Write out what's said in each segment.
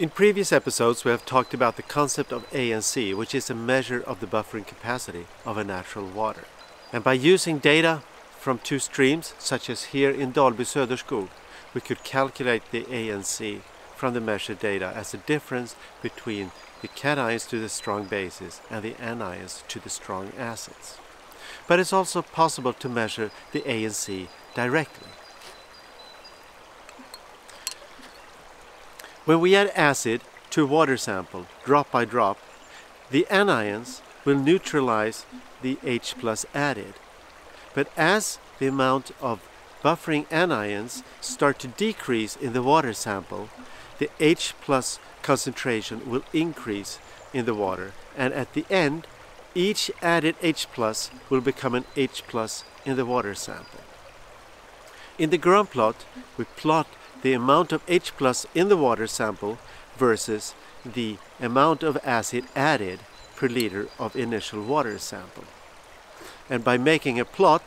In previous episodes we have talked about the concept of ANC, which is a measure of the buffering capacity of a natural water. And by using data from two streams, such as here in Dalby Söderskog, we could calculate the ANC from the measured data as a difference between the cations to the strong bases and the anions to the strong acids. But it's also possible to measure the ANC directly. When we add acid to a water sample, drop by drop, the anions will neutralize the H+ added. But as the amount of buffering anions start to decrease in the water sample, the H+ concentration will increase in the water, and at the end, each added H+ will become an H+ in the water sample. In the Gran Plot, we plot the amount of H+ in the water sample versus the amount of acid added per liter of initial water sample. And by making a plot,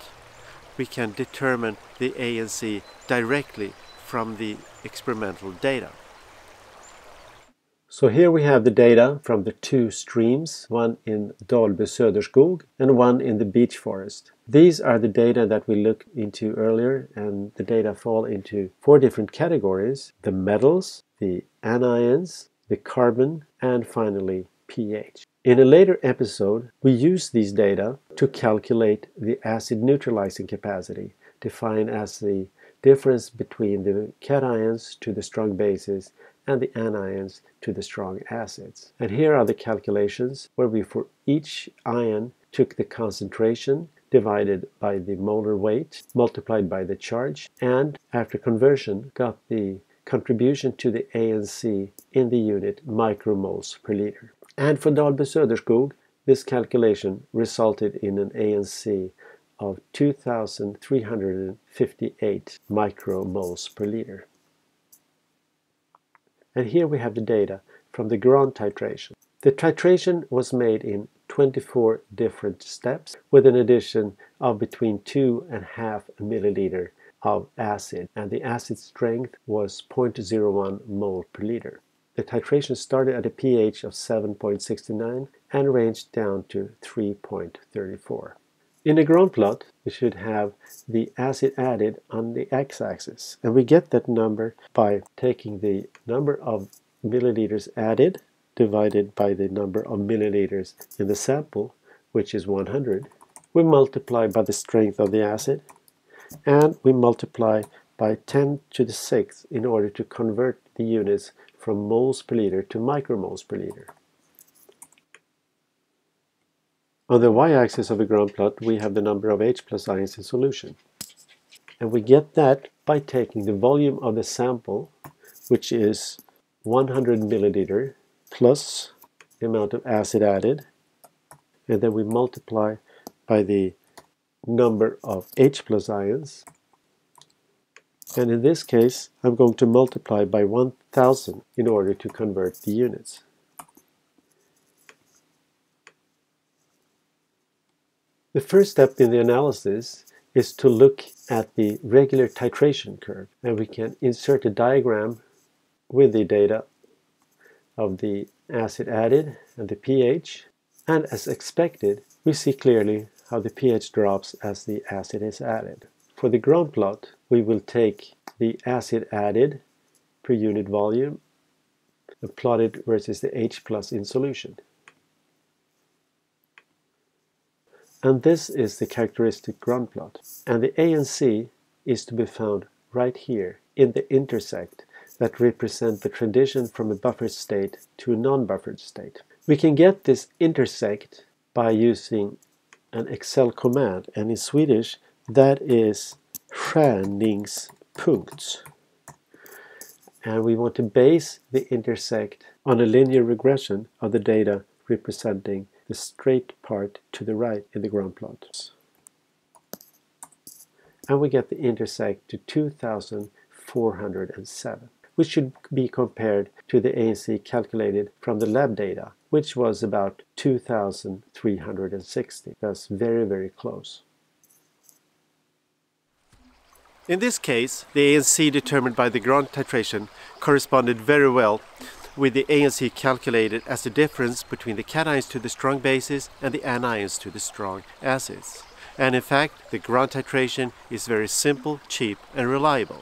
we can determine the ANC directly from the experimental data. So here we have the data from the two streams, one in Dalby Söderskog and one in the beech forest. These are the data that we looked into earlier, and the data fall into 4 different categories: the metals, the anions, the carbon, and finally pH. In a later episode, we use these data to calculate the acid neutralizing capacity, defined as the difference between the cations to the strong bases and the anions to the strong acids. And here are the calculations where we for each ion took the concentration divided by the molar weight multiplied by the charge, and after conversion got the contribution to the ANC in the unit micromoles per liter. And for Dalby Söderskog, this calculation resulted in an ANC of 2,358 micromoles per liter. And here we have the data from the Gran titration. The titration was made in 24 different steps with an addition of between 2.5 milliliter of acid, and the acid strength was 0.01 mole per liter. The titration started at a pH of 7.69 and ranged down to 3.34. In the Gran Plot, we should have the acid added on the x-axis, and we get that number by taking the number of milliliters added divided by the number of milliliters in the sample, which is 100. We multiply by the strength of the acid, and we multiply by 10 to the 6th in order to convert the units from moles per liter to micromoles per liter. On the y-axis of the Gran Plot, we have the number of H+ ions in solution. And we get that by taking the volume of the sample, which is 100 milliliter, plus the amount of acid added, and then we multiply by the number of H+ ions. And in this case, I'm going to multiply by 1000 in order to convert the units. The first step in the analysis is to look at the regular titration curve, and we can insert a diagram with the data of the acid added and the pH, and as expected, we see clearly how the pH drops as the acid is added. For the Gran Plot, we will take the acid added per unit volume and plot it versus the H+ in solution. And this is the characteristic Gran Plot. And the ANC is to be found right here in the intersect that represent the transition from a buffered state to a non-buffered state. We can get this intersect by using an Excel command, and in Swedish that is skärningspunkt. And we want to base the intersect on a linear regression of the data representing the straight part to the right in the Gran Plot. And we get the intersect to 2,407, which should be compared to the ANC calculated from the lab data, which was about 2,360. That's very, very close. In this case, the ANC determined by the Gran titration corresponded very well with the ANC calculated as the difference between the cations to the strong bases and the anions to the strong acids. And in fact, the Gran titration is very simple, cheap and reliable.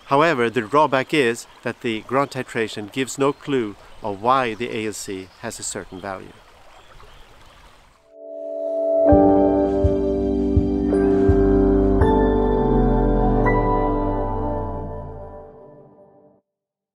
However, the drawback is that the Gran titration gives no clue of why the ANC has a certain value.